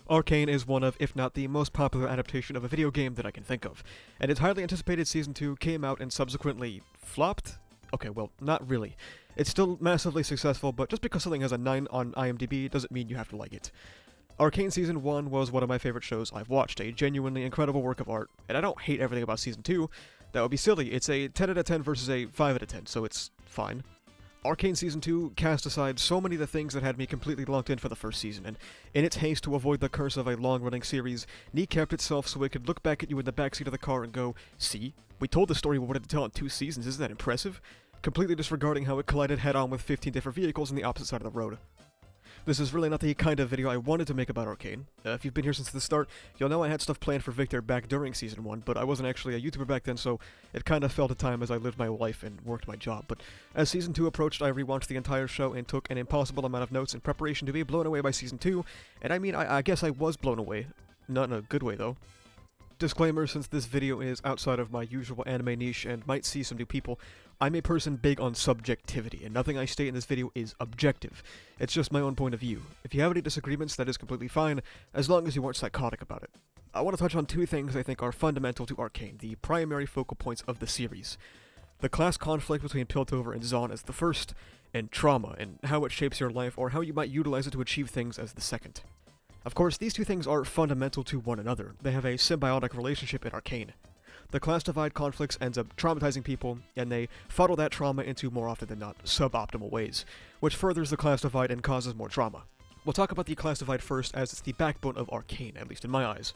Arcane is one of, if not the most popular adaptation of a video game that I can think of, and its highly anticipated Season 2 came out and subsequently flopped? Okay, well, not really. It's still massively successful, but just because something has a 9 on IMDb doesn't mean you have to like it. Arcane Season 1 was one of my favorite shows I've watched, a genuinely incredible work of art, and I don't hate everything about Season 2. That would be silly. It's a 10 out of 10 versus a 5 out of 10, so it's fine. Arcane Season 2 cast aside so many of the things that had me completely locked in for the first season, and in its haste to avoid the curse of a long-running series, kneecapped itself so it could look back at you in the backseat of the car and go, "See? We told the story we wanted to tell in 2 seasons, isn't that impressive?" Completely disregarding how it collided head-on with 15 different vehicles on the opposite side of the road. This is really not the kind of video I wanted to make about Arcane. If you've been here since the start, you'll know I had stuff planned for Viktor back during Season 1, but I wasn't actually a YouTuber back then, so it kinda fell to time as I lived my life and worked my job. But as Season 2 approached, I rewatched the entire show and took an impossible amount of notes in preparation to be blown away by Season 2, and I mean, I guess I was blown away. Not in a good way, though. Disclaimer, since this video is outside of my usual anime niche and might see some new people, I'm a person big on subjectivity, and nothing I state in this video is objective. It's just my own point of view. If you have any disagreements, that is completely fine, as long as you aren't psychotic about it. I want to touch on 2 things I think are fundamental to Arcane, the primary focal points of the series. The class conflict between Piltover and Zaun as the first, and trauma, and how it shapes your life, or how you might utilize it to achieve things as the second. Of course, these 2 things are fundamental to one another. They have a symbiotic relationship in Arcane. The class divide conflicts ends up traumatizing people, and they funnel that trauma into, more often than not, suboptimal ways, which furthers the class divide and causes more trauma. We'll talk about the class divide first, as it's the backbone of Arcane, at least in my eyes.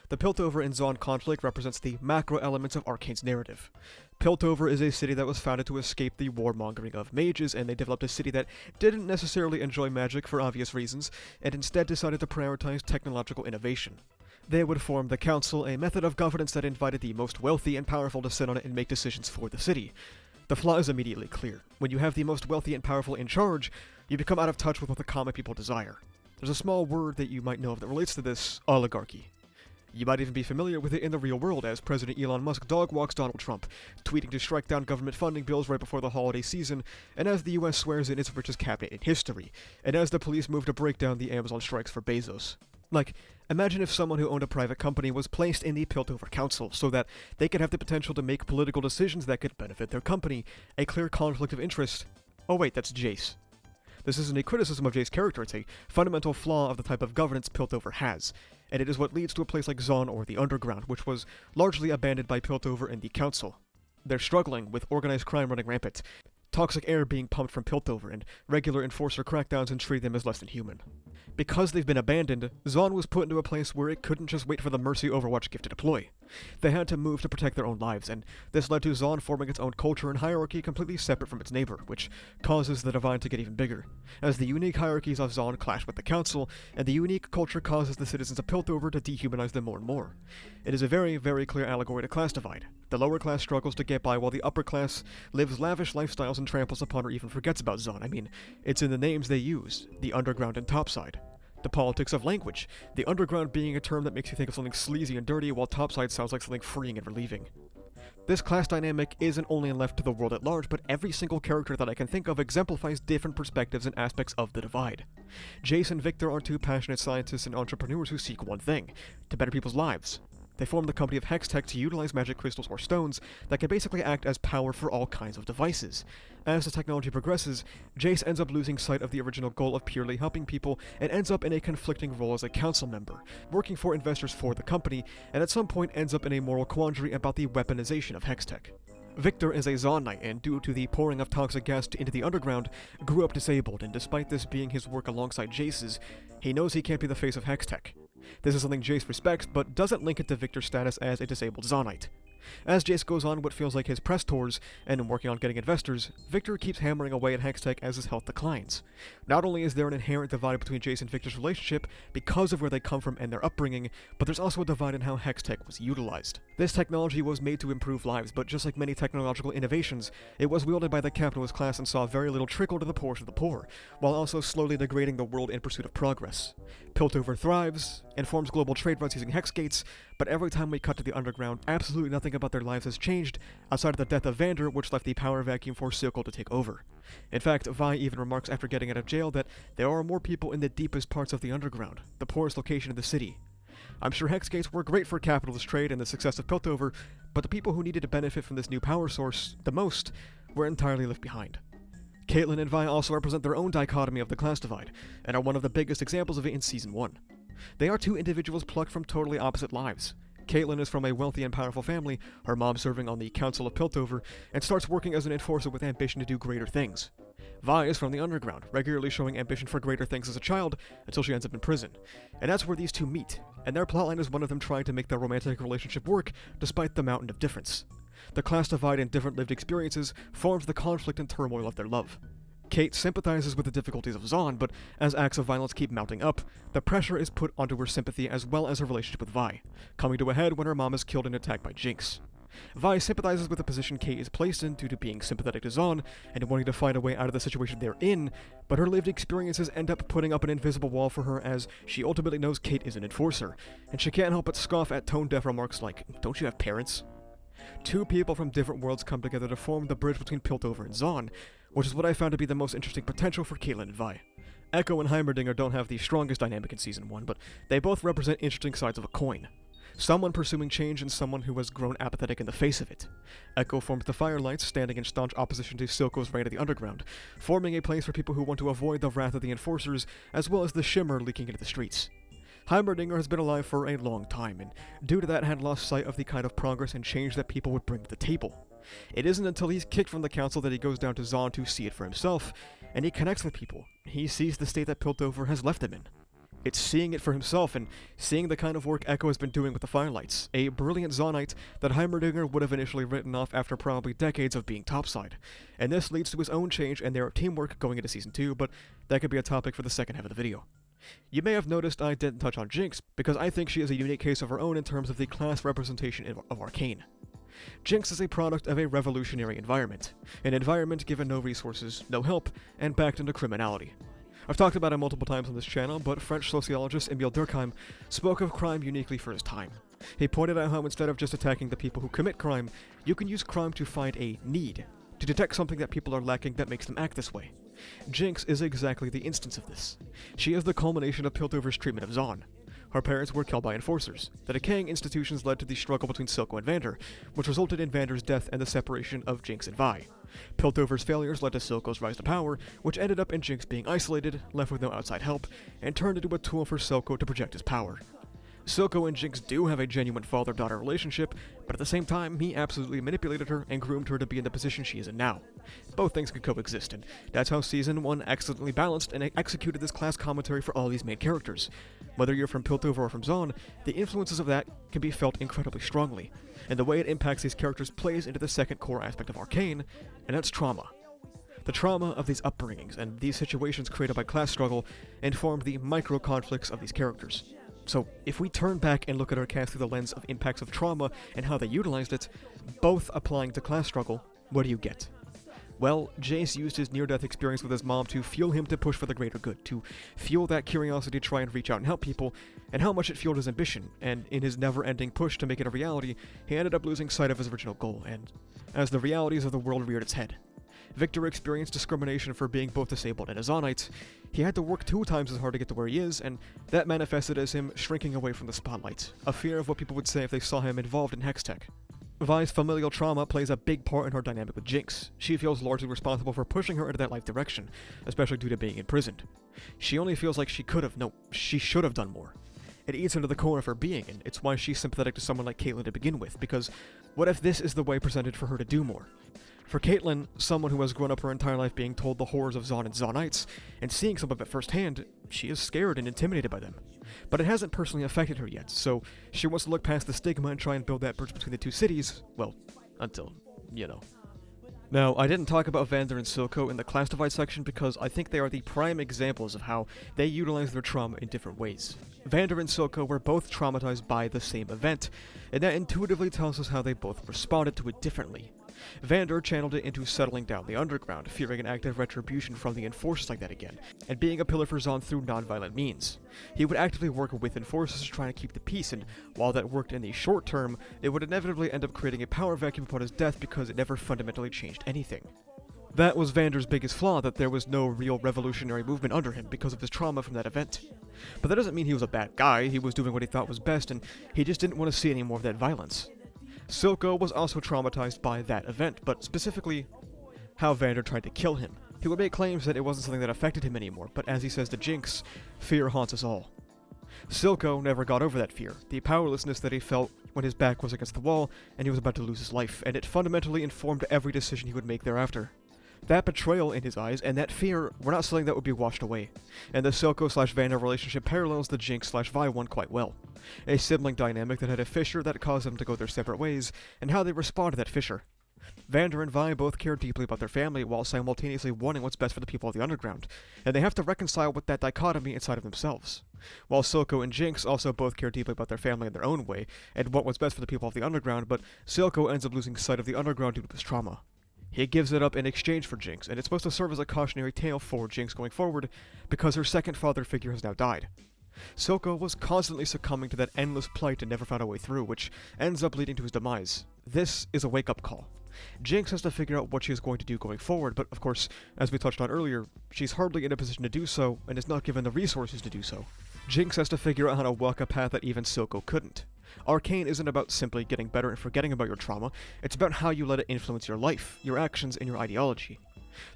The Piltover and Zaun conflict represents the macro elements of Arcane's narrative. Piltover is a city that was founded to escape the warmongering of mages, and they developed a city that didn't necessarily enjoy magic for obvious reasons, and instead decided to prioritize technological innovation. They would form the Council, a method of governance that invited the most wealthy and powerful to sit on it and make decisions for the city. The flaw is immediately clear. When you have the most wealthy and powerful in charge, you become out of touch with what the common people desire. There's a small word that you might know of that relates to this: oligarchy. You might even be familiar with it in the real world, as President Elon Musk dog-walks Donald Trump, tweeting to strike down government funding bills right before the holiday season, and as the US swears in its richest cabinet in history, and as the police move to break down the Amazon strikes for Bezos. Like, imagine if someone who owned a private company was placed in the Piltover Council so that they could have the potential to make political decisions that could benefit their company, a clear conflict of interest. Oh wait, that's Jayce. This isn't a criticism of Jayce's character, it's a fundamental flaw of the type of governance Piltover has, and it is what leads to a place like Zaun or the Underground, which was largely abandoned by Piltover and the Council. They're struggling with organized crime running rampant, toxic air being pumped from Piltover, and regular enforcer crackdowns and treat them as less than human. Because they've been abandoned, Zaun was put into a place where it couldn't just wait for the Mercy Overwatch gift to deploy. They had to move to protect their own lives, and this led to Zaun forming its own culture and hierarchy completely separate from its neighbor, which causes the divide to get even bigger, as the unique hierarchies of Zaun clash with the Council, and the unique culture causes the citizens of Piltover to dehumanize them more and more. It is a very, very clear allegory to class divide. The lower class struggles to get by while the upper class lives lavish lifestyles and tramples upon or even forgets about Zaun. I mean, it's in the names they use, the Underground and Topside. The politics of language, the Underground being a term that makes you think of something sleazy and dirty, while Topside sounds like something freeing and relieving. This class dynamic isn't only left to the world at large, but every single character that I can think of exemplifies different perspectives and aspects of the divide. Jayce and Viktor are 2 passionate scientists and entrepreneurs who seek one thing: to better people's lives. They formed the company of Hextech to utilize magic crystals or stones that can basically act as power for all kinds of devices. As the technology progresses, Jayce ends up losing sight of the original goal of purely helping people and ends up in a conflicting role as a council member, working for investors for the company, and at some point ends up in a moral quandary about the weaponization of Hextech. Viktor is a Zaun Knight, and due to the pouring of toxic gas into the Underground, grew up disabled, and despite this being his work alongside Jayce's, he knows he can't be the face of Hextech. This is something Jayce respects, but doesn't link it to Viktor's status as a disabled Zaun Knight. As Jayce goes on what feels like his press tours, and in working on getting investors, Viktor keeps hammering away at Hextech as his health declines. Not only is there an inherent divide between Jayce and Viktor's relationship because of where they come from and their upbringing, but there's also a divide in how Hextech was utilized. This technology was made to improve lives, but just like many technological innovations, it was wielded by the capitalist class and saw very little trickle to the poorest of the poor, while also slowly degrading the world in pursuit of progress. Piltover thrives, and forms global trade routes using hex gates, but every time we cut to the Underground, absolutely nothing nothing about their lives has changed outside of the death of Vander, which left the power vacuum for Silco to take over. In fact, Vi even remarks after getting out of jail that there are more people in the deepest parts of the underground, the poorest location in the city. I'm sure hex gates were great for capitalist trade and the success of Piltover, but the people who needed to benefit from this new power source the most were entirely left behind. Caitlyn and Vi also represent their own dichotomy of the class divide, and are one of the biggest examples of it in Season 1. They are two individuals plucked from totally opposite lives. Caitlyn is from a wealthy and powerful family, her mom serving on the Council of Piltover, and starts working as an enforcer with ambition to do greater things. Vi is from the underground, regularly showing ambition for greater things as a child, until she ends up in prison. And that's where these two meet, and their plotline is one of them trying to make their romantic relationship work despite the mountain of difference. The class divide and different lived experiences forms the conflict and turmoil of their love. Kate sympathizes with the difficulties of Zahn, but as acts of violence keep mounting up, the pressure is put onto her sympathy as well as her relationship with Vi, coming to a head when her mom is killed in an attack by Jinx. Vi sympathizes with the position Kate is placed in due to being sympathetic to Zahn and wanting to find a way out of the situation they're in, but her lived experiences end up putting up an invisible wall for her as she ultimately knows Kate is an enforcer, and she can't help but scoff at tone-deaf remarks like, "Don't you have parents?" Two people from different worlds come together to form the bridge between Piltover and Zahn, which is what I found to be the most interesting potential for Caitlyn and Vi. Echo and Heimerdinger don't have the strongest dynamic in Season 1, but they both represent interesting sides of a coin. Someone pursuing change and someone who has grown apathetic in the face of it. Echo forms the Firelights, standing in staunch opposition to Silco's reign of the Underground, forming a place for people who want to avoid the wrath of the Enforcers, as well as the Shimmer leaking into the streets. Heimerdinger has been alive for a long time, and due to that had lost sight of the kind of progress and change that people would bring to the table. It isn't until he's kicked from the council that he goes down to Zahn to see it for himself, and he connects with people. He sees the state that Piltover has left him in. It's seeing it for himself and seeing the kind of work Echo has been doing with the Firelights, a brilliant Zahnite that Heimerdinger would have initially written off after probably decades of being topside. And this leads to his own change and their teamwork going into Season 2, but that could be a topic for the second half of the video. You may have noticed I didn't touch on Jinx, because I think she is a unique case of her own in terms of the class representation of Arcane. Jinx is a product of a revolutionary environment, an environment given no resources, no help, and backed into criminality. I've talked about it multiple times on this channel, but French sociologist Emile Durkheim spoke of crime uniquely for his time. He pointed out how instead of just attacking the people who commit crime, you can use crime to find a need, to detect something that people are lacking that makes them act this way. Jinx is exactly the instance of this. She is the culmination of Piltover's treatment of Zahn. Her parents were killed by enforcers. The decaying institutions led to the struggle between Silco and Vander, which resulted in Vander's death and the separation of Jinx and Vi. Piltover's failures led to Silco's rise to power, which ended up in Jinx being isolated, left with no outside help, and turned into a tool for Silco to project his power. Silco and Jinx do have a genuine father-daughter relationship, but at the same time, he absolutely manipulated her and groomed her to be in the position she is in now. Both things can coexist, and that's how Season 1 excellently balanced and executed this class commentary for all these main characters. Whether you're from Piltover or from Zahn, the influences of that can be felt incredibly strongly, and the way it impacts these characters plays into the second core aspect of Arcane, and that's trauma. The trauma of these upbringings and these situations created by class struggle inform the micro-conflicts of these characters. So, if we turn back and look at our cast through the lens of impacts of trauma and how they utilized it, both applying to class struggle, what do you get? Well, Jayce used his near-death experience with his mom to fuel him to push for the greater good, to fuel that curiosity to try and reach out and help people, and how much it fueled his ambition, and in his never-ending push to make it a reality, he ended up losing sight of his original goal, and as the realities of the world reared its head. Viktor experienced discrimination for being both disabled and a Zahnite. He had to work 2 times as hard to get to where he is, and that manifested as him shrinking away from the spotlight, a fear of what people would say if they saw him involved in Hextech. Vi's familial trauma plays a big part in her dynamic with Jinx. She feels largely responsible for pushing her into that life direction, especially due to being imprisoned. She only feels like she should have done more. It eats into the core of her being, and it's why she's sympathetic to someone like Caitlyn to begin with, because what if this is the way presented for her to do more? For Caitlyn, someone who has grown up her entire life being told the horrors of Zahn and Zahnites, and seeing some of it firsthand, she is scared and intimidated by them. But it hasn't personally affected her yet, so she wants to look past the stigma and try and build that bridge between the two cities, well, until, you know. Now, I didn't talk about Vander and Silco in the class divide section because I think they are the prime examples of how they utilize their trauma in different ways. Vander and Silco were both traumatized by the same event, and that intuitively tells us how they both responded to it differently. Vander channeled it into settling down the underground, fearing an act of retribution from the Enforcers like that again, and being a pillar for Zon through non-violent means. He would actively work with Enforcers trying to keep the peace, and while that worked in the short term, it would inevitably end up creating a power vacuum upon his death because it never fundamentally changed anything. That was Vander's biggest flaw, that there was no real revolutionary movement under him because of his trauma from that event. But that doesn't mean he was a bad guy. He was doing what he thought was best, and he just didn't want to see any more of that violence. Silco was also traumatized by that event, but specifically how Vander tried to kill him. He would make claims that it wasn't something that affected him anymore, but as he says to Jinx, fear haunts us all. Silco never got over that fear, the powerlessness that he felt when his back was against the wall and he was about to lose his life, and it fundamentally informed every decision he would make thereafter. That betrayal in his eyes and that fear were not something that would be washed away, and the Silco/Vander relationship parallels the Jinx/Vi one quite well. A sibling dynamic that had a fissure that caused them to go their separate ways, and how they respond to that fissure. Vander and Vi both care deeply about their family while simultaneously wanting what's best for the people of the Underground, and they have to reconcile with that dichotomy inside of themselves. While Silco and Jinx also both care deeply about their family in their own way, and want what's best for the people of the Underground, but Silco ends up losing sight of the Underground due to his trauma. He gives it up in exchange for Jinx, and it's supposed to serve as a cautionary tale for Jinx going forward, because her second father figure has now died. Silco was constantly succumbing to that endless plight and never found a way through, which ends up leading to his demise. This is a wake-up call. Jinx has to figure out what she is going to do going forward, but of course, as we touched on earlier, she's hardly in a position to do so, and is not given the resources to do so. Jinx has to figure out how to walk a path that even Silco couldn't. Arcane isn't about simply getting better and forgetting about your trauma, it's about how you let it influence your life, your actions, and your ideology.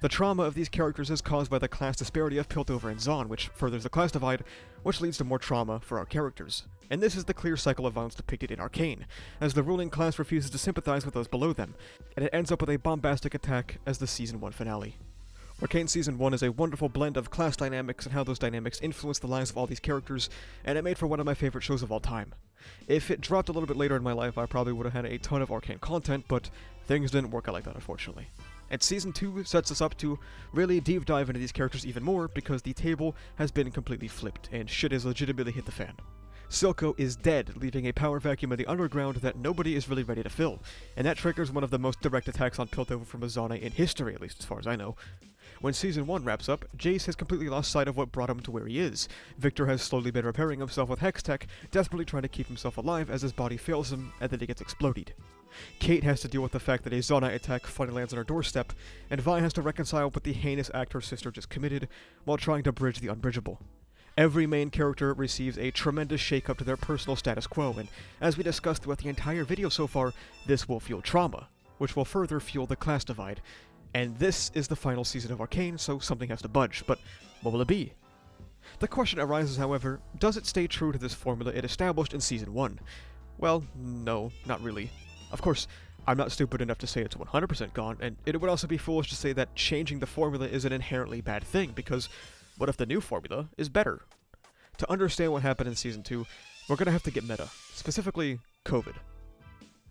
The trauma of these characters is caused by the class disparity of Piltover and Zon, which furthers the class divide, which leads to more trauma for our characters. And this is the clear cycle of violence depicted in Arcane, as the ruling class refuses to sympathize with those below them, and it ends up with a bombastic attack as the Season 1 finale. Arcane Season 1 is a wonderful blend of class dynamics and how those dynamics influence the lives of all these characters, and it made for one of my favorite shows of all time. If it dropped a little bit later in my life, I probably would have had a ton of Arcane content, but things didn't work out like that, unfortunately. And Season 2 sets us up to really deep dive into these characters even more, because the table has been completely flipped, and shit has legitimately hit the fan. Silco is dead, leaving a power vacuum in the Underground that nobody is really ready to fill, and that triggers one of the most direct attacks on Piltover from a Zona in history, at least as far as I know. When Season 1 wraps up, Jayce has completely lost sight of what brought him to where he is. Viktor has slowly been repairing himself with Hex Tech, desperately trying to keep himself alive as his body fails him and then he gets exploded. Kate has to deal with the fact that a Zonite attack finally lands on her doorstep, and Vi has to reconcile with the heinous act her sister just committed while trying to bridge the unbridgeable. Every main character receives a tremendous shake-up to their personal status quo, and as we discussed throughout the entire video so far, this will fuel trauma, which will further fuel the class divide. And this is the final season of Arcane, so something has to budge, but what will it be? The question arises, however, does it stay true to this formula it established in Season 1? Well, no, not really. Of course, I'm not stupid enough to say it's 100% gone, and it would also be foolish to say that changing the formula is an inherently bad thing, because what if the new formula is better? To understand what happened in Season 2, we're gonna have to get meta, specifically COVID.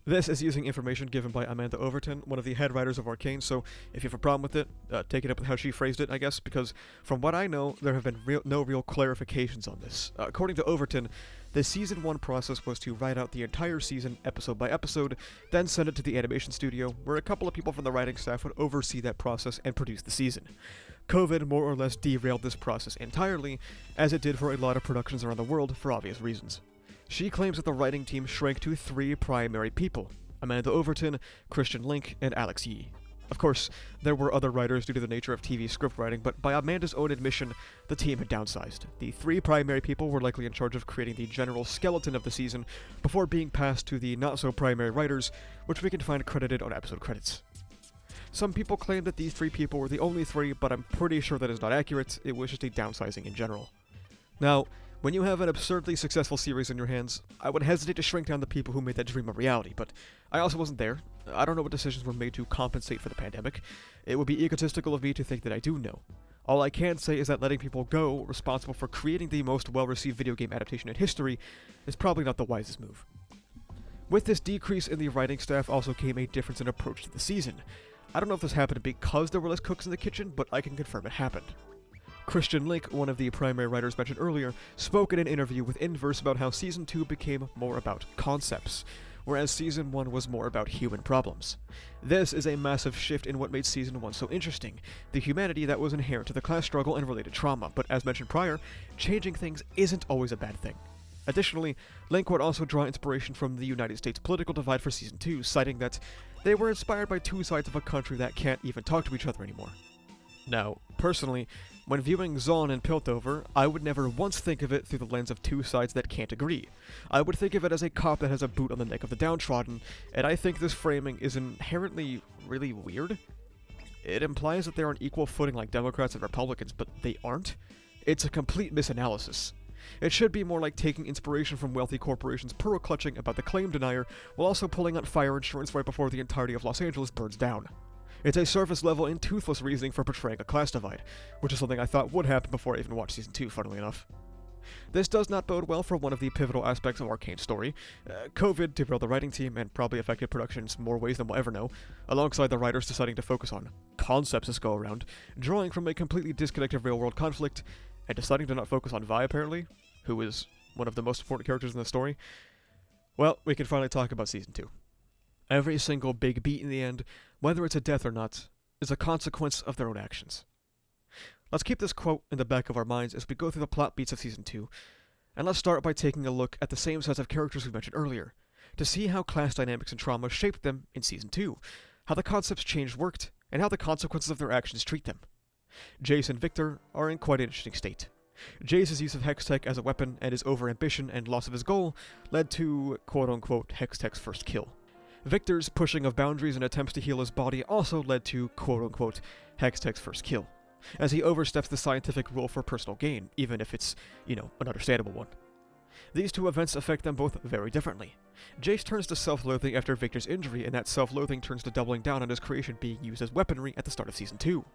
This is using information given by Amanda Overton, one of the head writers of Arcane, so if you have a problem with it, take it up with how she phrased it, I guess, because from what I know, there have been no real clarifications on this. According to Overton, the Season 1 process was to write out the entire season, episode by episode, then send it to the animation studio, where a couple of people from the writing staff would oversee that process and produce the season. COVID more or less derailed this process entirely, as it did for a lot of productions around the world for obvious reasons. She claims that the writing team shrank to 3 primary people: Amanda Overton, Christian Link, and Alex Yee. Of course, there were other writers due to the nature of TV script writing, but by Amanda's own admission, the team had downsized. The 3 primary people were likely in charge of creating the general skeleton of the season, before being passed to the not-so-primary writers, which we can find credited on episode credits. Some people claim that these 3 people were the only 3, but I'm pretty sure that is not accurate. It was just a downsizing in general. Now, when you have an absurdly successful series in your hands, I would hesitate to shrink down the people who made that dream a reality, but I also wasn't there. I don't know what decisions were made to compensate for the pandemic. It would be egotistical of me to think that I do know. All I can say is that letting people go, responsible for creating the most well-received video game adaptation in history, is probably not the wisest move. With this decrease in the writing staff also came a difference in approach to the season. I don't know if this happened because there were less cooks in the kitchen, but I can confirm it happened. Christian Link, one of the primary writers mentioned earlier, spoke in an interview with Inverse about how Season 2 became more about concepts, whereas Season 1 was more about human problems. This is a massive shift in what made Season 1 so interesting, the humanity that was inherent to the class struggle and related trauma, but as mentioned prior, changing things isn't always a bad thing. Additionally, Link would also draw inspiration from the United States political divide for Season 2, citing that they were inspired by two sides of a country that can't even talk to each other anymore. Now, personally, when viewing Zaun and Piltover, I would never once think of it through the lens of two sides that can't agree. I would think of it as a cop that has a boot on the neck of the downtrodden, and I think this framing is inherently really weird. It implies that they're on equal footing like Democrats and Republicans, but they aren't. It's a complete misanalysis. It should be more like taking inspiration from wealthy corporations pearl-clutching about the claim denier, while also pulling out fire insurance right before the entirety of Los Angeles burns down. It's a surface-level and toothless reasoning for portraying a class divide, which is something I thought would happen before I even watched Season 2, funnily enough. This does not bode well for one of the pivotal aspects of Arcane's story. COVID derailed the writing team and probably affected production in more ways than we'll ever know, alongside the writers deciding to focus on concepts this go-around, drawing from a completely disconnected real-world conflict, and deciding to not focus on Vi, apparently, who is one of the most important characters in the story. Well, we can finally talk about Season 2. Every single big beat in the end, whether it's a death or not, is a consequence of their own actions. Let's keep this quote in the back of our minds as we go through the plot beats of Season 2, and let's start by taking a look at the same sets of characters we mentioned earlier, to see how class dynamics and trauma shaped them in Season 2, how the concepts changed worked, and how the consequences of their actions treat them. Jayce and Viktor are in quite an interesting state. Jayce's use of Hextech as a weapon and his overambition and loss of his goal led to quote-unquote Hextech's first kill. Viktor's pushing of boundaries and attempts to heal his body also led to quote-unquote Hextech's first kill, as he oversteps the scientific rule for personal gain, even if it's, an understandable one. These two events affect them both very differently. Jayce turns to self-loathing after Viktor's injury, and that self-loathing turns to doubling down on his creation being used as weaponry at the start of Season 2.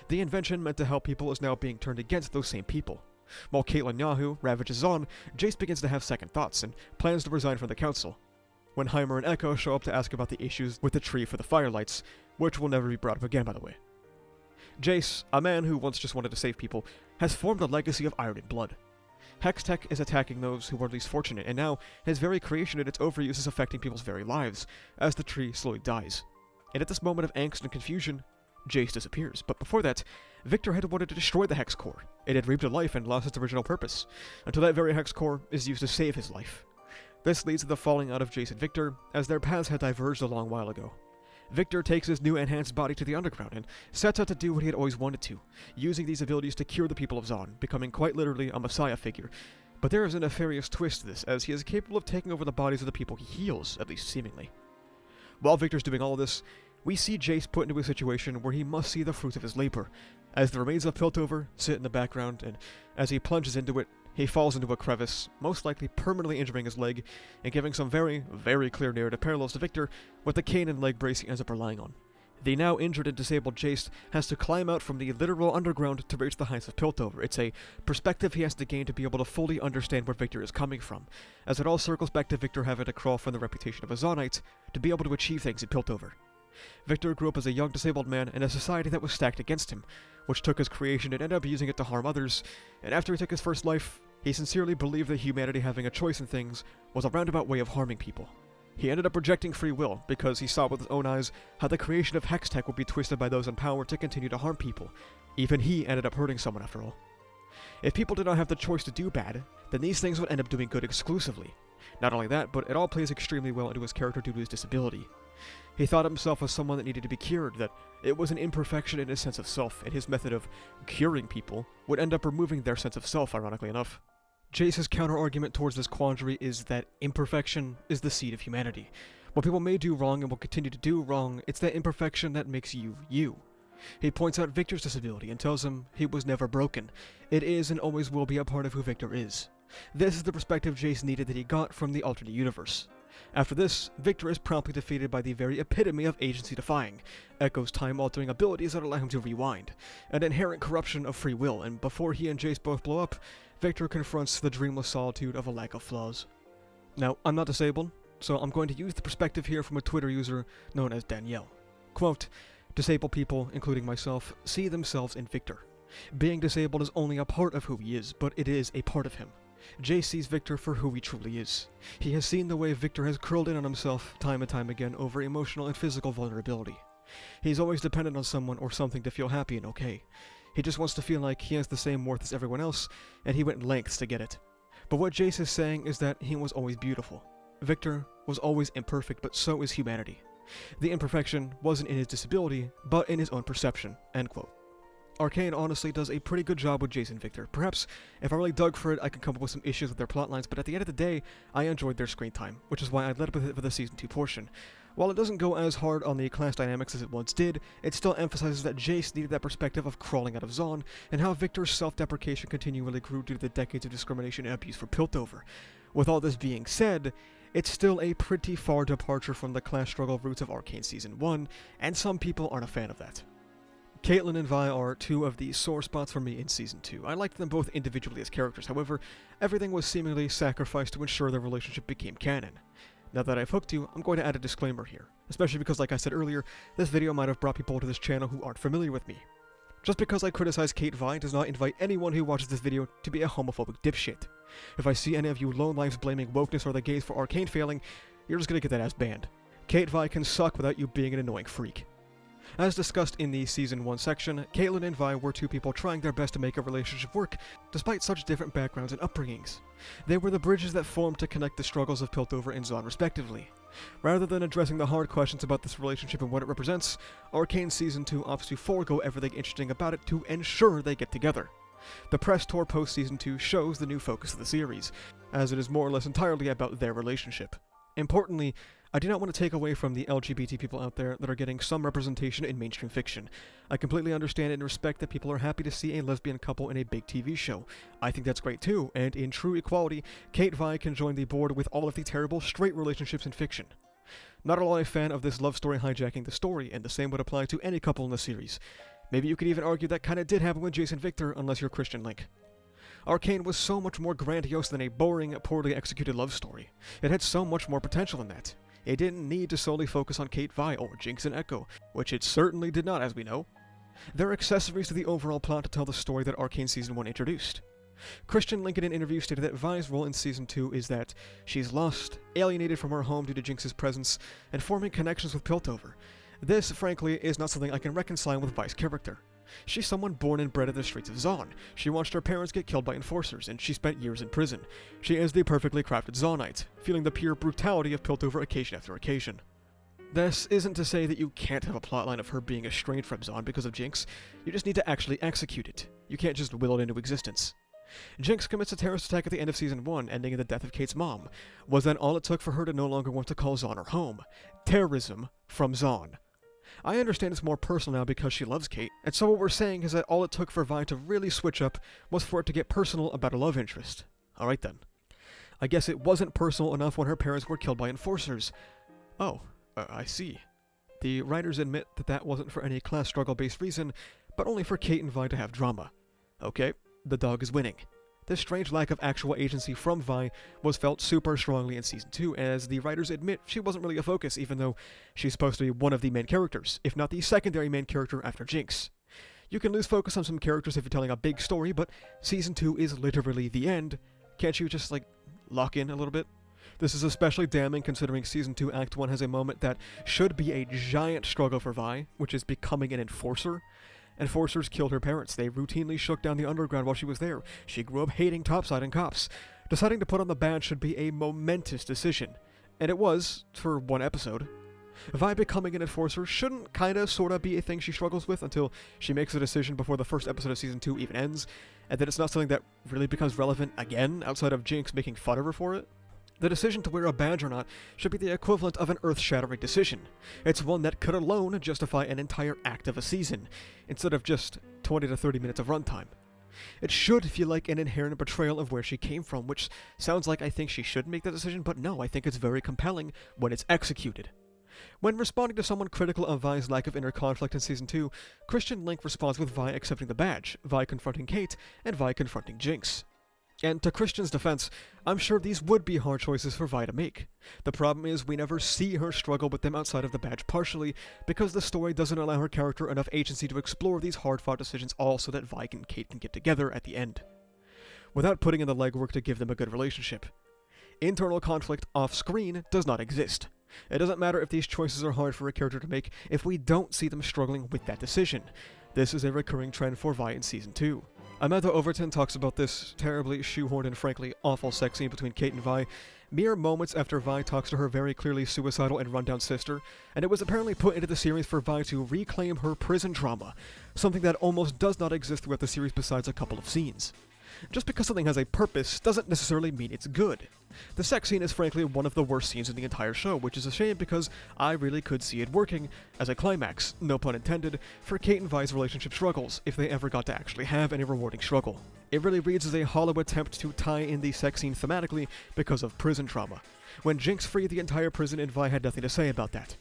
The invention meant to help people is now being turned against those same people. While Caitlyn Yahoo ravages on, Jayce begins to have second thoughts and plans to resign from the council. When Heimer and Echo show up to ask about the issues with the tree for the firelights, which will never be brought up again, by the way. Jayce, a man who once just wanted to save people, has formed a legacy of iron and blood. Hextech is attacking those who are least fortunate, and now his very creation and its overuse is affecting people's very lives, as the tree slowly dies. And at this moment of angst and confusion, Jayce disappears, but before that, Viktor had wanted to destroy the Hex Core. It had reaped a life and lost its original purpose, until that very Hex Core is used to save his life. This leads to the falling out of Jayce and Viktor, as their paths had diverged a long while ago. Viktor takes his new enhanced body to the underground and sets out to do what he had always wanted to, using these abilities to cure the people of Zaun, becoming quite literally a messiah figure. But there is a nefarious twist to this, as he is capable of taking over the bodies of the people he heals, at least seemingly. While Viktor's doing all this, we see Jayce put into a situation where he must see the fruits of his labor, as the remains of Piltover sit in the background, and as he plunges into it, he falls into a crevice, most likely permanently injuring his leg, and giving some very, very clear narrative parallels to Viktor, with the cane and leg brace he ends up relying on. The now injured and disabled Jayce has to climb out from the literal underground to reach the heights of Piltover. It's a perspective he has to gain to be able to fully understand where Viktor is coming from, as it all circles back to Viktor having to crawl from the reputation of a Zaunite to be able to achieve things in Piltover. Viktor grew up as a young disabled man in a society that was stacked against him, which took his creation and ended up using it to harm others, and after he took his first life, he sincerely believed that humanity having a choice in things was a roundabout way of harming people. He ended up rejecting free will because he saw with his own eyes how the creation of Hextech would be twisted by those in power to continue to harm people. Even he ended up hurting someone after all. If people did not have the choice to do bad, then these things would end up doing good exclusively. Not only that, but it all plays extremely well into his character due to his disability. He thought of himself as someone that needed to be cured, that it was an imperfection in his sense of self, and his method of curing people would end up removing their sense of self, ironically enough. Jayce's counter-argument towards this quandary is that imperfection is the seed of humanity. While people may do wrong and will continue to do wrong, it's that imperfection that makes you, you. He points out Viktor's disability and tells him he was never broken. It is and always will be a part of who Viktor is. This is the perspective Jayce needed that he got from the alternate universe. After this, Viktor is promptly defeated by the very epitome of agency-defying, Echo's time-altering abilities that allow him to rewind, an inherent corruption of free will, and before he and Jayce both blow up, Viktor confronts the dreamless solitude of a lack of flaws. Now, I'm not disabled, so I'm going to use the perspective here from a Twitter user known as Danielle. Quote, "Disabled people, including myself, see themselves in Viktor. Being disabled is only a part of who he is, but it is a part of him. Jayce sees Viktor for who he truly is. He has seen the way Viktor has curled in on himself time and time again over emotional and physical vulnerability. He's always dependent on someone or something to feel happy and okay. He just wants to feel like he has the same worth as everyone else, and he went lengths to get it. But what Jayce is saying is that he was always beautiful. Viktor was always imperfect, but so is humanity. The imperfection wasn't in his disability, but in his own perception." End quote. Arcane honestly does a pretty good job with Jayce and Viktor. Perhaps, if I really dug for it, I could come up with some issues with their plotlines, but at the end of the day, I enjoyed their screen time, which is why I led with it for the Season 2 portion. While it doesn't go as hard on the class dynamics as it once did, it still emphasizes that Jayce needed that perspective of crawling out of Zaun, and how Viktor's self-deprecation continually grew due to the decades of discrimination and abuse for Piltover. With all this being said, it's still a pretty far departure from the class struggle roots of Arcane Season 1, and some people aren't a fan of that. Caitlyn and Vi are two of the sore spots for me in Season 2. I liked them both individually as characters, however, everything was seemingly sacrificed to ensure their relationship became canon. Now that I've hooked you, I'm going to add a disclaimer here, especially because, like I said earlier, this video might have brought people to this channel who aren't familiar with me. Just because I criticize Kate Vi does not invite anyone who watches this video to be a homophobic dipshit. If I see any of you lone lives blaming wokeness or the gays for Arcane failing, you're just gonna get that ass banned. Kate Vi can suck without you being an annoying freak. As discussed in the Season 1 section, Caitlyn and Vi were two people trying their best to make a relationship work, despite such different backgrounds and upbringings. They were the bridges that formed to connect the struggles of Piltover and Zaun respectively. Rather than addressing the hard questions about this relationship and what it represents, Arcane Season 2 opts to forego everything interesting about it to ensure they get together. The press tour post-Season 2 shows the new focus of the series, as it is more or less entirely about their relationship. Importantly, I do not want to take away from the LGBT people out there that are getting some representation in mainstream fiction. I completely understand and respect that people are happy to see a lesbian couple in a big TV show. I think that's great too, and in true equality, Kate Vi can join the board with all of the terrible straight relationships in fiction. Not at all a fan of this love story hijacking the story, and the same would apply to any couple in the series. Maybe you could even argue that kinda did happen with Jayce and Viktor, unless you're Christian Link. Arcane was so much more grandiose than a boring, poorly executed love story. It had so much more potential than that. It didn't need to solely focus on Kate Vi or Jinx and Echo, which it certainly did not, as we know. They're accessories to the overall plot to tell the story that Arcane Season 1 introduced. Christian Link in an interview stated that Vi's role in Season 2 is that she's lost, alienated from her home due to Jinx's presence, and forming connections with Piltover. This, frankly, is not something I can reconcile with Vi's character. She's someone born and bred in the streets of Zaun. She watched her parents get killed by enforcers, and she spent years in prison. She is the perfectly crafted Zaunite, feeling the pure brutality of Piltover occasion after occasion. This isn't to say that you can't have a plotline of her being estranged from Zaun because of Jinx. You just need to actually execute it. You can't just will it into existence. Jinx commits a terrorist attack at the end of Season 1, ending in the death of Kate's mom. Was that all it took for her to no longer want to call Zaun her home? Terrorism from Zaun. I understand it's more personal now because she loves Kate, and so what we're saying is that all it took for Vi to really switch up was for it to get personal about a love interest. Alright then. I guess it wasn't personal enough when her parents were killed by enforcers. Oh, I see. The writers admit that that wasn't for any class struggle-based reason, but only for Kate and Vi to have drama. Okay, the dog is winning. This strange lack of actual agency from Vi was felt super strongly in Season 2, as the writers admit she wasn't really a focus, even though she's supposed to be one of the main characters, if not the secondary main character after Jinx. You can lose focus on some characters if you're telling a big story, but Season 2 is literally the end. Can't you just, lock in a little bit? This is especially damning considering Season 2 Act 1 has a moment that should be a giant struggle for Vi, which is becoming an enforcer. Enforcers killed her parents. They routinely shook down the underground while she was there. She grew up hating topside and cops. Deciding to put on the badge should be a momentous decision. And it was, for one episode. Vi becoming an enforcer shouldn't kinda sorta be a thing she struggles with until she makes a decision before the first episode of Season 2 even ends, and then it's not something that really becomes relevant again outside of Jinx making fun of her for it. The decision to wear a badge or not should be the equivalent of an earth-shattering decision. It's one that could alone justify an entire act of a season, instead of just 20 to 30 minutes of runtime. It should feel like an inherent betrayal of where she came from, which sounds like I think she should make that decision, but no, I think it's very compelling when it's executed. When responding to someone critical of Vi's lack of inner conflict in Season 2, Christian Link responds with Vi accepting the badge, Vi confronting Kate, and Vi confronting Jinx. And to Christian's defense, I'm sure these would be hard choices for Vi to make. The problem is we never see her struggle with them outside of the badge partially, because the story doesn't allow her character enough agency to explore these hard-fought decisions all so that Vi and Kate can get together at the end. without putting in the legwork to give them a good relationship. Internal conflict off-screen does not exist. It doesn't matter if these choices are hard for a character to make if we don't see them struggling with that decision. This is a recurring trend for Vi in Season 2. Amanda Overton talks about this terribly shoehorned and frankly awful sex scene between Kate and Vi mere moments after Vi talks to her very clearly suicidal and rundown sister, and it was apparently put into the series for Vi to reclaim her prison trauma, something that almost does not exist throughout the series besides a couple of scenes. Just because something has a purpose doesn't necessarily mean it's good. The sex scene is frankly one of the worst scenes in the entire show, which is a shame because I really could see it working as a climax, no pun intended, for Kate and Vi's relationship struggles, if they ever got to actually have any rewarding struggle. It really reads as a hollow attempt to tie in the sex scene thematically because of prison trauma, when Jinx freed the entire prison and Vi had nothing to say about that.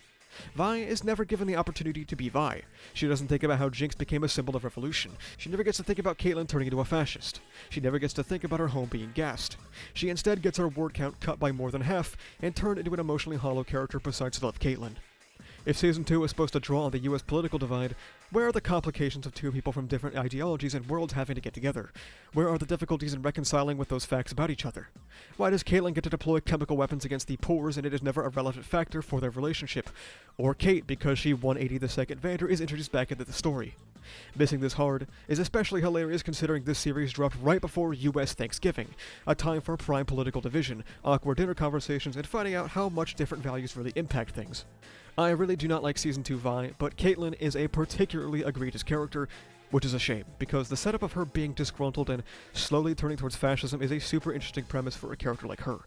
Vi is never given the opportunity to be Vi. She doesn't think about how Jinx became a symbol of revolution. She never gets to think about Caitlyn turning into a fascist. She never gets to think about her home being gassed. She instead gets her word count cut by more than half and turned into an emotionally hollow character besides love Caitlyn. If Season 2 is supposed to draw on the US political divide, where are the complications of two people from different ideologies and worlds having to get together? Where are the difficulties in reconciling with those facts about each other? Why does Caitlyn get to deploy chemical weapons against the poors and it is never a relevant factor for their relationship? Or Kate, because she 180 the second Vander, is introduced back into the story. Missing this hard is especially hilarious considering this series dropped right before US Thanksgiving, a time for prime political division, awkward dinner conversations, and finding out how much different values really impact things. I really do not like Season 2 Vi, but Caitlyn is a particularly egregious character, which is a shame, because the setup of her being disgruntled and slowly turning towards fascism is a super interesting premise for a character like her.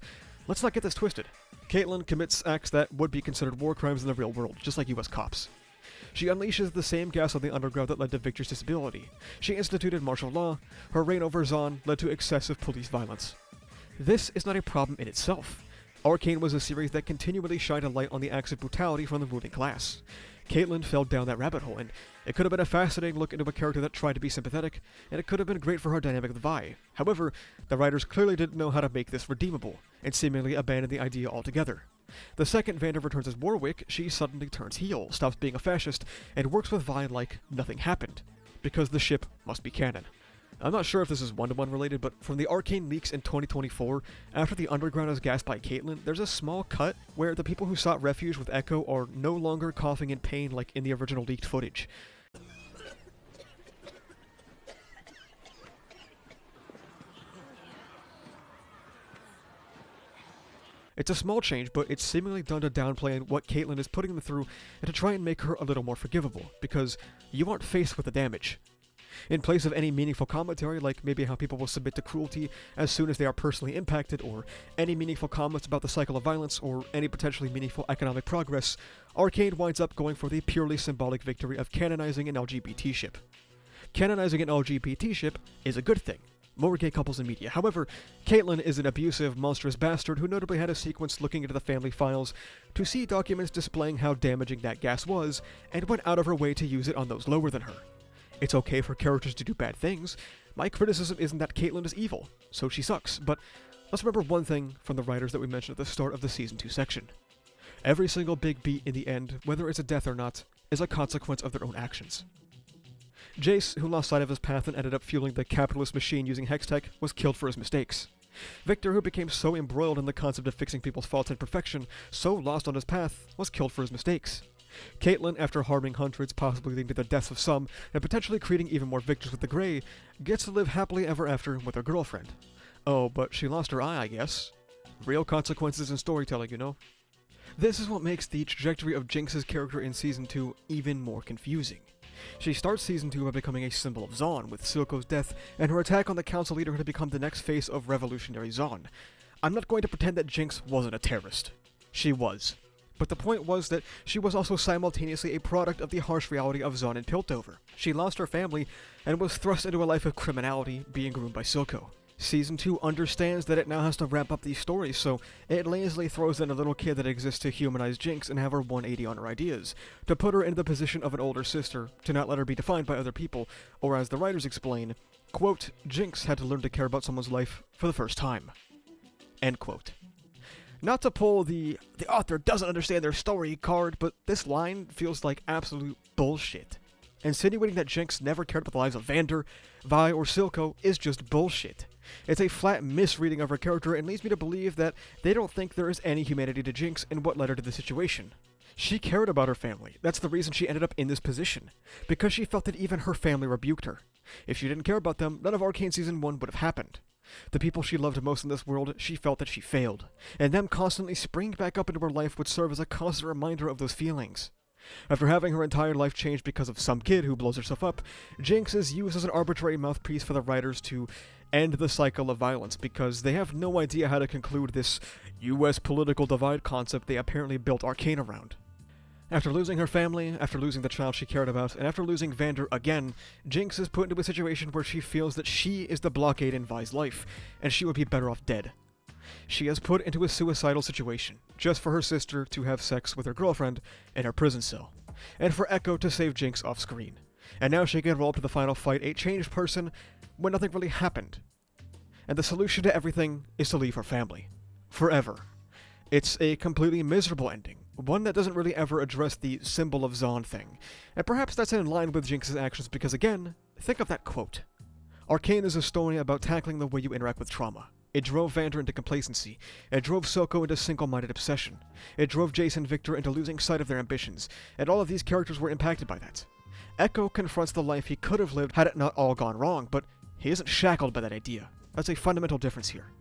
Let's not get this twisted. Caitlyn commits acts that would be considered war crimes in the real world, just like US cops. She unleashes the same gas on the underground that led to Viktor's disability. She instituted martial law. Her reign over Zahn led to excessive police violence. This is not a problem in itself. Arcane was a series that continually shined a light on the acts of brutality from the ruling class. Caitlyn fell down that rabbit hole, and it could have been a fascinating look into a character that tried to be sympathetic, and it could have been great for her dynamic with Vi. However, the writers clearly didn't know how to make this redeemable, and seemingly abandoned the idea altogether. The second Vander returns as Warwick, she suddenly turns heel, stops being a fascist, and works with Vi like nothing happened, because the ship must be canon. I'm not sure if this is one-to-one related, but from the Arcane leaks in 2024, after the underground is gassed by Caitlyn, there's a small cut where the people who sought refuge with Echo are no longer coughing in pain like in the original leaked footage. It's a small change, but it's seemingly done to downplay what Caitlyn is putting them through and to try and make her a little more forgivable, because you aren't faced with the damage. In place of any meaningful commentary, like maybe how people will submit to cruelty as soon as they are personally impacted, or any meaningful comments about the cycle of violence, or any potentially meaningful economic progress, Arcane winds up going for the purely symbolic victory of canonizing an LGBT ship. Canonizing an LGBT ship is a good thing. More gay couples in media. However, Caitlyn is an abusive, monstrous bastard who notably had a sequence looking into the family files to see documents displaying how damaging that gas was, and went out of her way to use it on those lower than her. It's okay for characters to do bad things. My criticism isn't that Caitlyn is evil, so she sucks, but let's remember one thing from the writers that we mentioned at the start of the Season 2 section. Every single big beat in the end, whether it's a death or not, is a consequence of their own actions. Jayce, who lost sight of his path and ended up fueling the capitalist machine using Hextech, was killed for his mistakes. Viktor, who became so embroiled in the concept of fixing people's faults and perfection, so lost on his path, was killed for his mistakes. Caitlyn, after harming hundreds, possibly leading to the deaths of some, and potentially creating even more victors with the Grey, gets to live happily ever after with her girlfriend. Oh, but she lost her eye, I guess. Real consequences in storytelling, you know? This is what makes the trajectory of Jinx's character in Season 2 even more confusing. She starts Season 2 by becoming a symbol of Zahn, with Silco's death, and her attack on the council leader to become the next face of revolutionary Zahn. I'm not going to pretend that Jinx wasn't a terrorist. She was. But the point was that she was also simultaneously a product of the harsh reality of Zahn and Piltover. She lost her family, and was thrust into a life of criminality, being groomed by Silco. Season 2 understands that it now has to wrap up these stories, so it lazily throws in a little kid that exists to humanize Jinx and have her 180 on her ideas, to put her in the position of an older sister, to not let her be defined by other people, or as the writers explain, quote, Jinx had to learn to care about someone's life for the first time. End quote. Not to pull the author doesn't understand their story card, but this line feels like absolute bullshit. Insinuating that Jinx never cared about the lives of Vander, Vi, or Silco is just bullshit. It's a flat misreading of her character and leads me to believe that they don't think there is any humanity to Jinx in what led her to the situation. She cared about her family. That's the reason she ended up in this position. Because she felt that even her family rebuked her. If she didn't care about them, none of Arcane Season 1 would have happened. The people she loved most in this world, she felt that she failed. And them constantly springing back up into her life would serve as a constant reminder of those feelings. After having her entire life changed because of some kid who blows herself up, Jinx is used as an arbitrary mouthpiece for the writers to end the cycle of violence because they have no idea how to conclude this US political divide concept they apparently built Arcane around. After losing her family, after losing the child she cared about, and after losing Vander again, Jinx is put into a situation where she feels that she is the blockade in Vi's life, and she would be better off dead. She is put into a suicidal situation, just for her sister to have sex with her girlfriend in her prison cell, and for Echo to save Jinx off screen. And now she can roll up to the final fight a changed person when nothing really happened. And the solution to everything is to leave her family. Forever. It's a completely miserable ending, one that doesn't really ever address the symbol of Zaun thing. And perhaps that's in line with Jinx's actions because again, think of that quote. Arcane is a story about tackling the way you interact with trauma. It drove Vander into complacency. It drove Soko into single-minded obsession. It drove Jayce and Viktor into losing sight of their ambitions, and all of these characters were impacted by that. Echo confronts the life he could have lived had it not all gone wrong, but he isn't shackled by that idea. That's a fundamental difference here.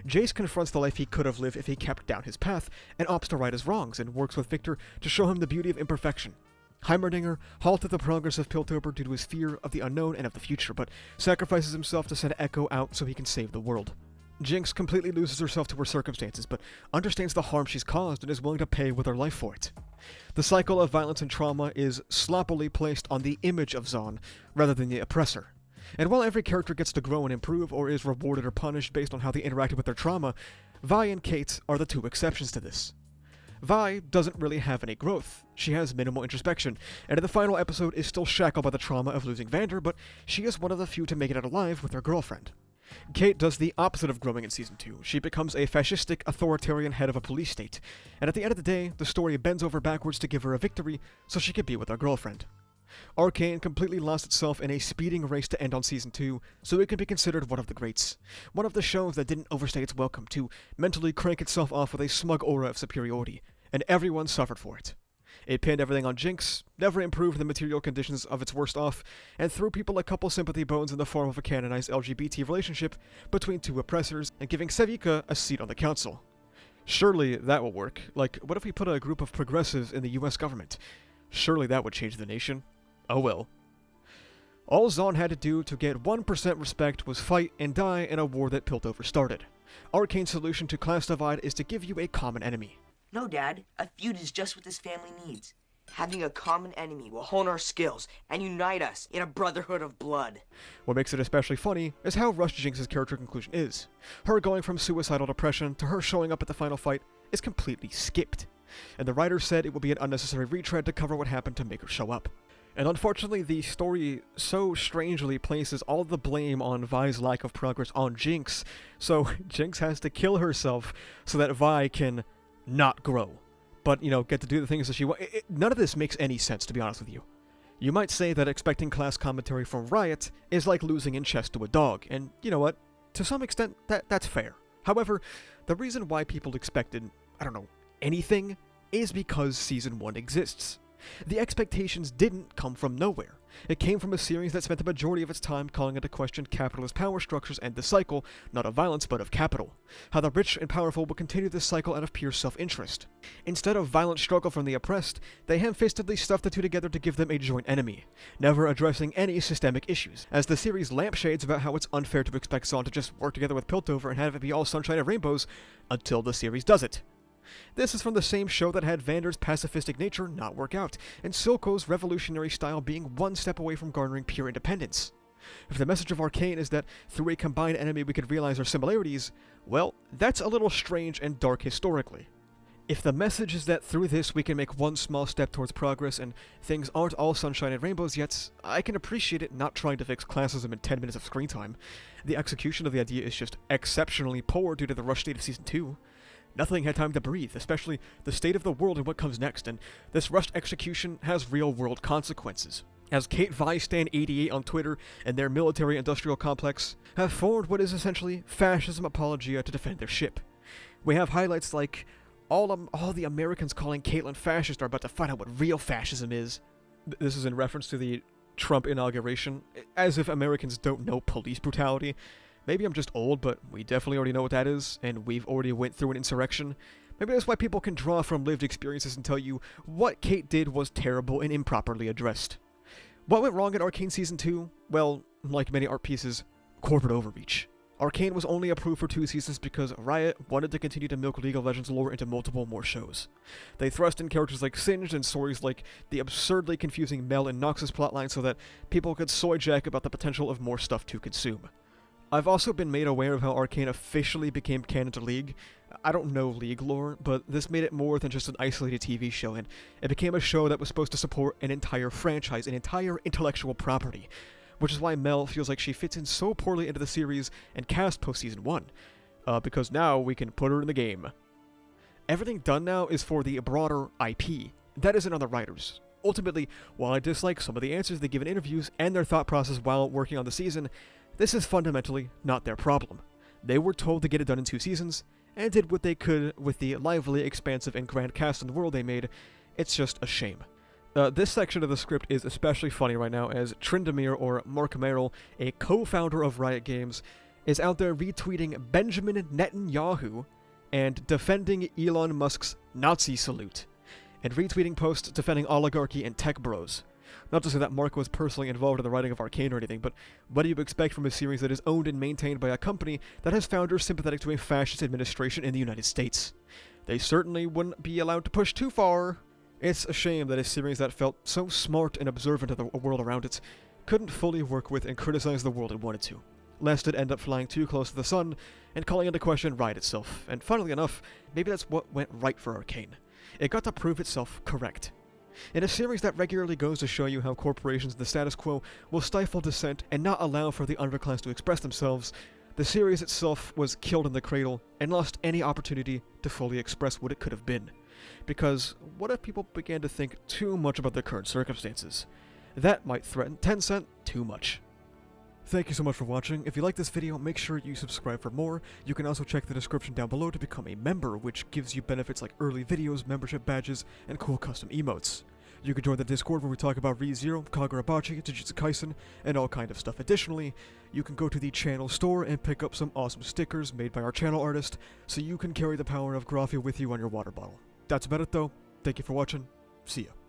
Jayce confronts the life he could have lived if he kept down his path, and opts to right his wrongs, and works with Viktor to show him the beauty of imperfection. Heimerdinger halted the progress of Piltover due to his fear of the unknown and of the future, but sacrifices himself to send Echo out so he can save the world. Jinx completely loses herself to her circumstances, but understands the harm she's caused and is willing to pay with her life for it. The cycle of violence and trauma is sloppily placed on the image of Zaun, rather than the oppressor. And while every character gets to grow and improve, or is rewarded or punished based on how they interacted with their trauma, Vi and Kate are the two exceptions to this. Vi doesn't really have any growth. She has minimal introspection, and in the final episode is still shackled by the trauma of losing Vander, but she is one of the few to make it out alive with her girlfriend. Kate does the opposite of growing in Season 2. She becomes a fascistic, authoritarian head of a police state, and at the end of the day, the story bends over backwards to give her a victory so she can be with her girlfriend. Arcane completely lost itself in a speeding race to end on Season 2, so it can be considered one of the greats. One of the shows that didn't overstay its welcome to mentally crank itself off with a smug aura of superiority, and everyone suffered for it. It pinned everything on Jinx, never improved the material conditions of its worst off, and threw people a couple sympathy bones in the form of a canonized LGBT relationship between two oppressors and giving Sevika a seat on the council. Surely that will work. Like, what if we put a group of progressives in the US government? Surely that would change the nation. Oh well. All Zaun had to do to get 1% respect was fight and die in a war that Piltover started. Arcane's solution to class divide is to give you a common enemy. No, Dad. A feud is just what this family needs. Having a common enemy will hone our skills and unite us in a brotherhood of blood. What makes it especially funny is how rushed Jinx's character conclusion is. Her going from suicidal depression to her showing up at the final fight is completely skipped. And the writers said it would be an unnecessary retread to cover what happened to make her show up. And unfortunately, the story so strangely places all the blame on Vi's lack of progress on Jinx, so Jinx has to kill herself so that Vi can not grow, but, get to do the things that she wants. None of this makes any sense, to be honest with you. You might say that expecting class commentary from Riot is like losing in chess to a dog, and you know what? To some extent, that's fair. However, the reason why people expected, anything, is because Season 1 exists. The expectations didn't come from nowhere. It came from a series that spent the majority of its time calling into question capitalist power structures and the cycle, not of violence but of capital. How the rich and powerful will continue this cycle out of pure self-interest. Instead of violent struggle from the oppressed, they ham-fistedly stuffed the two together to give them a joint enemy, never addressing any systemic issues, as the series lampshades about how it's unfair to expect Zaun to just work together with Piltover and have it be all sunshine and rainbows until the series does it. This is from the same show that had Vander's pacifistic nature not work out, and Silco's revolutionary style being one step away from garnering pure independence. If the message of Arcane is that through a combined enemy we could realize our similarities, well, that's a little strange and dark historically. If the message is that through this we can make one small step towards progress and things aren't all sunshine and rainbows yet, I can appreciate it not trying to fix classism in 10 minutes of screen time. The execution of the idea is just exceptionally poor due to the rush state of Season 2. Nothing had time to breathe, especially the state of the world and what comes next, and this rushed execution has real-world consequences. as Kate Vi Stan 88 on Twitter and their military-industrial complex have formed what is essentially fascism apologia to defend their ship. We have highlights like, all the Americans calling Caitlyn fascist are about to find out what real fascism is. This is in reference to the Trump inauguration, as if Americans don't know police brutality. Maybe I'm just old, but we definitely already know what that is, and we've already went through an insurrection. Maybe that's why people can draw from lived experiences and tell you what Kate did was terrible and improperly addressed. What went wrong in Arcane Season 2? Well, like many art pieces, corporate overreach. Arcane was only approved for 2 seasons because Riot wanted to continue to milk League of Legends lore into multiple more shows. They thrust in characters like Singed and stories like the absurdly confusing Mel and Noxus plotline so that people could soy jack about the potential of more stuff to consume. I've also been made aware of how Arcane officially became canon to League. I don't know League lore, but this made it more than just an isolated TV show, and it became a show that was supposed to support an entire franchise, an entire intellectual property. Which is why Mel feels like she fits in so poorly into the series and cast post-season 1, because now we can put her in the game. Everything done now is for the broader IP. That isn't on the writers. Ultimately, while I dislike some of the answers they give in interviews and their thought process while working on the season, this is fundamentally not their problem. They were told to get it done in 2 seasons, and did what they could with the lively, expansive, and grand cast and world they made. It's just a shame. This section of the script is especially funny right now as Trindamere, or Mark Merrill, a co-founder of Riot Games, is out there retweeting Benjamin Netanyahu and defending Elon Musk's Nazi salute, and retweeting posts defending oligarchy and tech bros. Not to say that Mark was personally involved in the writing of Arcane or anything, but what do you expect from a series that is owned and maintained by a company that has founders sympathetic to a fascist administration in the United States? They certainly wouldn't be allowed to push too far. It's a shame that a series that felt so smart and observant of the world around it couldn't fully work with and criticize the world it wanted to, lest it end up flying too close to the sun and calling into question Riot itself. And funnily enough, maybe that's what went right for Arcane. It got to prove itself correct. In a series that regularly goes to show you how corporations in the status quo will stifle dissent and not allow for the underclass to express themselves, the series itself was killed in the cradle and lost any opportunity to fully express what it could have been. Because what if people began to think too much about their current circumstances? That might threaten Tencent too much. Thank you so much for watching. If you like this video, make sure you subscribe for more. You can also check the description down below to become a member, which gives you benefits like early videos, membership badges, and cool custom emotes. You can join the Discord where we talk about ReZero, Kagurabachi, Jujutsu Kaisen, and all kind of stuff. Additionally, you can go to the channel store and pick up some awesome stickers made by our channel artist, so you can carry the power of Graphia with you on your water bottle. That's about it though. Thank you for watching. See ya.